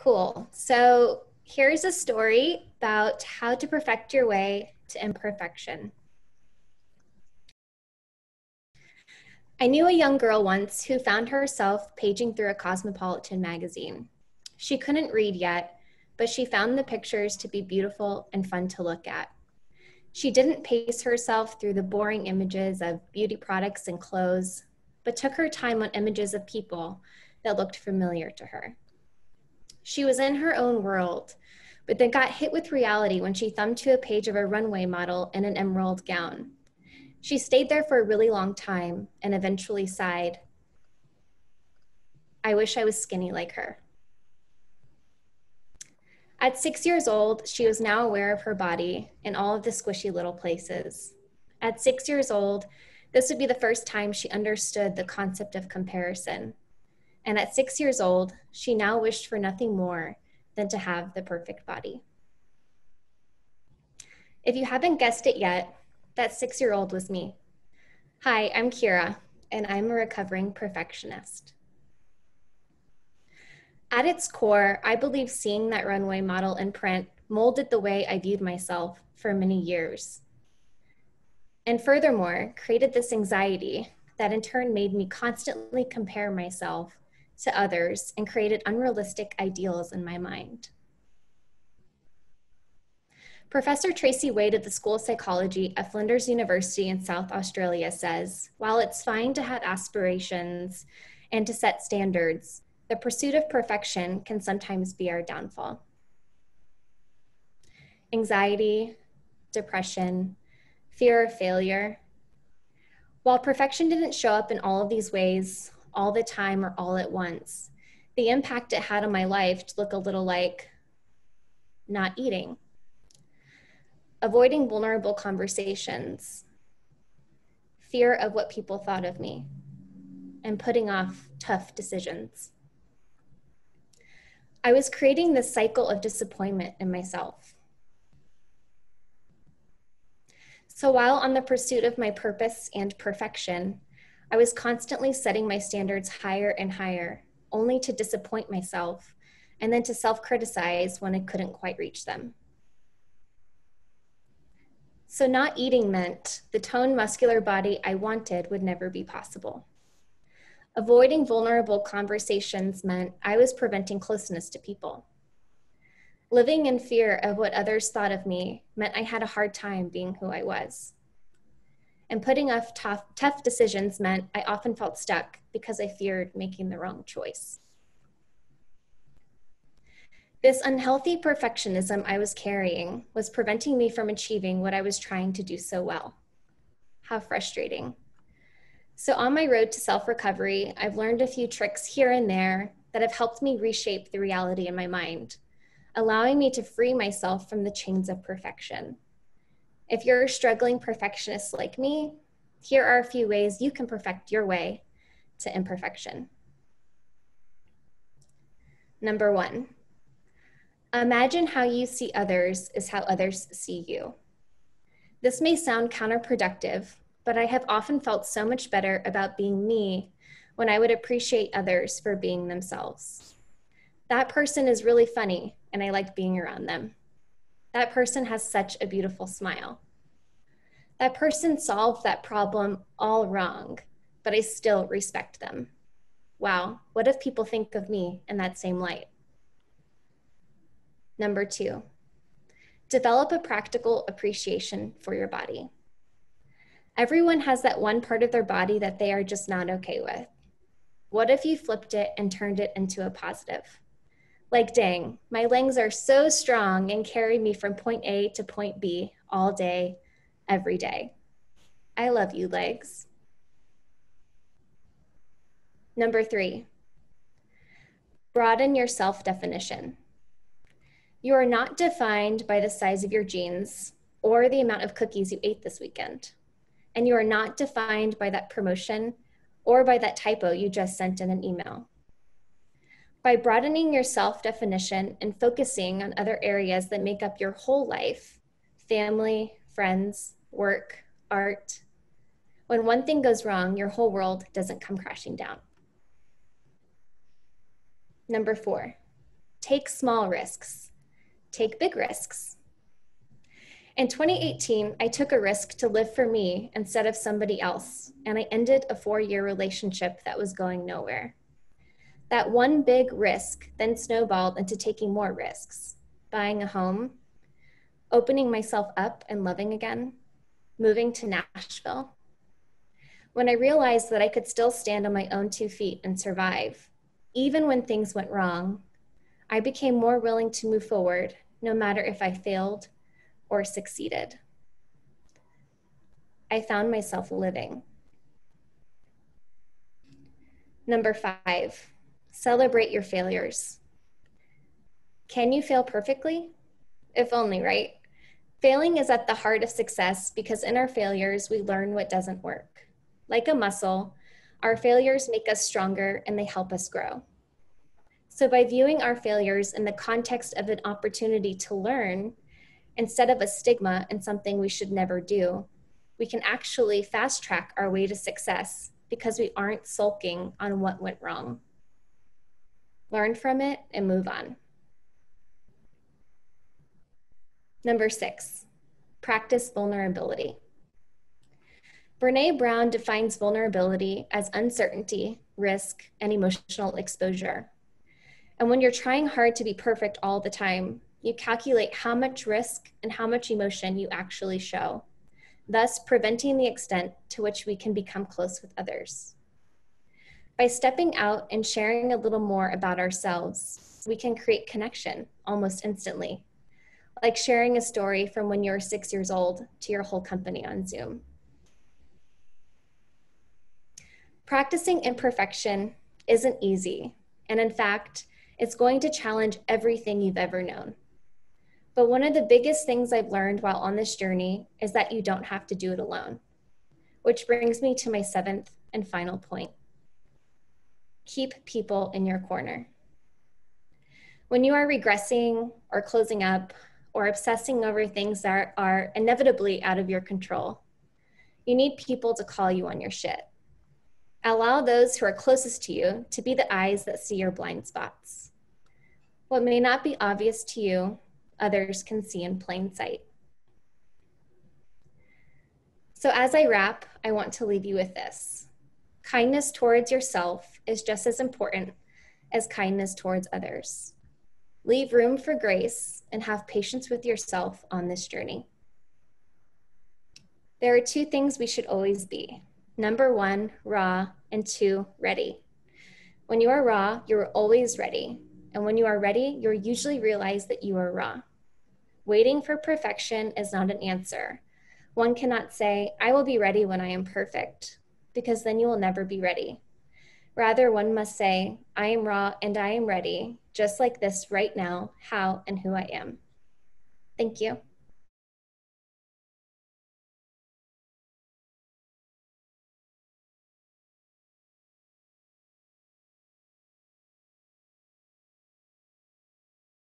Cool. So here's a story about how to perfect your way to imperfection. I knew a young girl once who found herself paging through a Cosmopolitan magazine. She couldn't read yet, but she found the pictures to be beautiful and fun to look at. She didn't pace herself through the boring images of beauty products and clothes, but took her time on images of people that looked familiar to her. She was in her own world, but then got hit with reality when she thumbed to a page of a runway model in an emerald gown. She stayed there for a really long time and eventually sighed, "I wish I was skinny like her." At 6 years old, she was now aware of her body in all of the squishy little places. At 6 years old, this would be the first time she understood the concept of comparison. And at 6 years old, she now wished for nothing more than to have the perfect body. If you haven't guessed it yet, that 6-year-old was me. Hi, I'm Kéra, and I'm a recovering perfectionist. At its core, I believe seeing that runway model in print molded the way I viewed myself for many years. And furthermore, created this anxiety that in turn made me constantly compare myself to others and created unrealistic ideals in my mind. Professor Tracy Wade of the School of Psychology at Flinders University in South Australia says, while it's fine to have aspirations and to set standards, the pursuit of perfection can sometimes be our downfall. Anxiety, depression, fear of failure. While perfection didn't show up in all of these ways, all the time or all at once, the impact it had on my life to look a little like not eating, avoiding vulnerable conversations, fear of what people thought of me, and putting off tough decisions. I was creating this cycle of disappointment in myself. So while on the pursuit of my purpose and perfection, I was constantly setting my standards higher and higher, only to disappoint myself and then to self-criticize when I couldn't quite reach them. So not eating meant the toned, muscular body I wanted would never be possible. Avoiding vulnerable conversations meant I was preventing closeness to people. Living in fear of what others thought of me meant I had a hard time being who I was. And putting off tough decisions meant I often felt stuck because I feared making the wrong choice. This unhealthy perfectionism I was carrying was preventing me from achieving what I was trying to do so well. How frustrating. So on my road to self-recovery, I've learned a few tricks here and there that have helped me reshape the reality in my mind, allowing me to free myself from the chains of perfection. If you're a struggling perfectionist like me, here are a few ways you can perfect your way to imperfection. Number 1, imagine how you see others is how others see you. This may sound counterproductive, but I have often felt so much better about being me when I would appreciate others for being themselves. That person is really funny and I like being around them. That person has such a beautiful smile. That person solved that problem all wrong, but I still respect them. Wow, what if people think of me in that same light? Number 2, develop a practical appreciation for your body. Everyone has that one part of their body that they are just not okay with. What if you flipped it and turned it into a positive? Like, dang, my legs are so strong and carry me from point A to point B all day, every day. I love you, legs. Number 3, broaden your self-definition. You are not defined by the size of your jeans or the amount of cookies you ate this weekend. And you are not defined by that promotion or by that typo you just sent in an email. By broadening your self-definition and focusing on other areas that make up your whole life, family, friends, work, art, when one thing goes wrong, your whole world doesn't come crashing down. Number 4, Take small risks. Take big risks. In 2018, I took a risk to live for me instead of somebody else, and I ended a 4-year relationship that was going nowhere. That one big risk then snowballed into taking more risks, buying a home, opening myself up and loving again, moving to Nashville. When I realized that I could still stand on my own 2 feet and survive, even when things went wrong, I became more willing to move forward, no matter if I failed or succeeded. I found myself living. Number 5, celebrate your failures. Can you fail perfectly? If only, right? Failing is at the heart of success because in our failures, we learn what doesn't work. Like a muscle, our failures make us stronger and they help us grow. So by viewing our failures in the context of an opportunity to learn, instead of a stigma and something we should never do, we can actually fast track our way to success because we aren't sulking on what went wrong. Learn from it and move on. Number 6, practice vulnerability. Brené Brown defines vulnerability as uncertainty, risk, and emotional exposure. And when you're trying hard to be perfect all the time, you calculate how much risk and how much emotion you actually show, thus preventing the extent to which we can become close with others. By stepping out and sharing a little more about ourselves, we can create connection almost instantly, like sharing a story from when you were 6 years old to your whole company on Zoom. Practicing imperfection isn't easy, and in fact, it's going to challenge everything you've ever known. But one of the biggest things I've learned while on this journey is that you don't have to do it alone, which brings me to my 7th and final point. Keep people in your corner. When you are regressing or closing up or obsessing over things that are inevitably out of your control, you need people to call you on your shit. Allow those who are closest to you to be the eyes that see your blind spots. What may not be obvious to you, others can see in plain sight. So as I wrap, I want to leave you with this. Kindness towards yourself is just as important as kindness towards others. Leave room for grace and have patience with yourself on this journey. There are 2 things we should always be. Number 1, raw, and 2, ready. When you are raw, you're always ready. And when you are ready, you'll usually realize that you are raw. Waiting for perfection is not an answer. One cannot say, I will be ready when I am perfect, because then you will never be ready. Rather, one must say, I am raw and I am ready, just like this right now, how and who I am. Thank you.